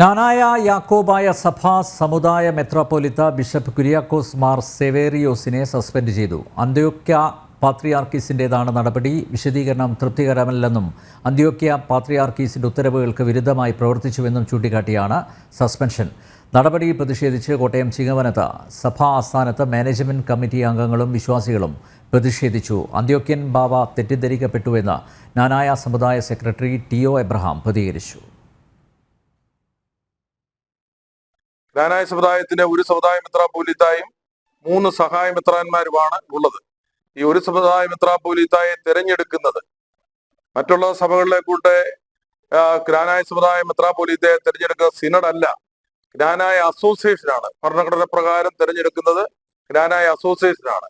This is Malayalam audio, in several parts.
നാനായ യാക്കോബായ സഭാ സമുദായ മെത്രാപ്പോലിത്ത ബിഷപ്പ് കുര്യാക്കോസ് മാർ സെവേറിയോസിനെ സസ്പെൻഡ് ചെയ്തു. അന്ത്യോക്യ പാത്രിയാർക്കീസിൻ്റേതാണ് നടപടി. വിശദീകരണം തൃപ്തികരമല്ലെന്നും അന്ത്യോക്യ പാത്രിയാർക്കീസിൻ്റെ ഉത്തരവുകൾക്ക് വിരുദ്ധമായി പ്രവർത്തിച്ചുവെന്നും ചൂണ്ടിക്കാട്ടിയാണ് സസ്പെൻഷൻ. നടപടിയിൽ പ്രതിഷേധിച്ച് കോട്ടയം ചിങ്ങവനത്ത് സഭാ ആസ്ഥാനത്ത് മാനേജ്മെൻറ്റ് കമ്മിറ്റി അംഗങ്ങളും വിശ്വാസികളും പ്രതിഷേധിച്ചു. അന്ത്യോക്യൻ ബാവ തെറ്റിദ്ധരിക്കപ്പെട്ടുവെന്ന് നാനായ സമുദായ സെക്രട്ടറി ടി.ഒ. എബ്രഹാം പ്രതികരിച്ചു. നാനായ സമുദായത്തിന്റെ ഒരു സമുദായ മെത്രാപ്പോലീത്തായും 3 സഹായ മെത്രാന്മാരുമാണ് ഉള്ളത്. ഈ ഒരു സമുദായ മെത്രാപ്പോലീത്തായെ തിരഞ്ഞെടുക്കുന്നത് മറ്റുള്ള സഭകളിലെ കൂട്ടെ ഗ്രാനായ സമുദായ മെത്രാപ്പോലീത്തയെ തിരഞ്ഞെടുക്കുന്ന സിനഡല്ല, ഗ്രാനായ അസോസിയേഷനാണ്. ഭരണഘടന പ്രകാരം തിരഞ്ഞെടുക്കുന്നത് ഗ്രാനായ അസോസിയേഷനാണ്.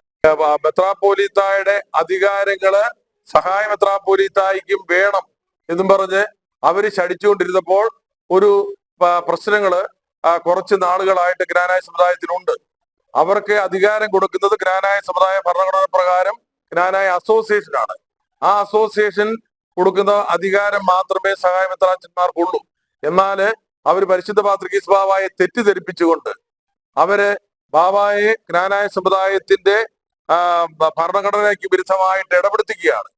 മെത്രാപ്പോലീത്തായുടെ അധികാരങ്ങള് സഹായ മെത്രാപ്പോലീത്തായിക്കും വേണം എന്നും പറഞ്ഞ് അവര് ശടിച്ചുകൊണ്ടിരുന്നപ്പോൾ ഒരു പ്രശ്നങ്ങള് കുറച്ച് നാളുകളായിട്ട് ഗ്രാനായ സമുദായത്തിനുണ്ട്. അവർക്ക് അധികാരം കൊടുക്കുന്നത് ഗ്രാനായ സമുദായ ഭരണഘടന പ്രകാരം ഗ്രാനായ അസോസിയേഷനാണ്. ആ അസോസിയേഷൻ കൊടുക്കുന്ന അധികാരം മാത്രമേ സഹായ മെത്രാച്ചന്മാർക്കുള്ളൂ. എന്നാൽ അവർ പരിശുദ്ധ പാത്രികീസ് ബാവായെ തെറ്റിദ്ധരിപ്പിച്ചുകൊണ്ട് അവര് ബാവായെ ഗ്രാനായ സമുദായത്തിന്റെ ഭരണഘടനയ്ക്ക് വിരുദ്ധമായിട്ട് ഇടപെടുത്തുകയാണ്.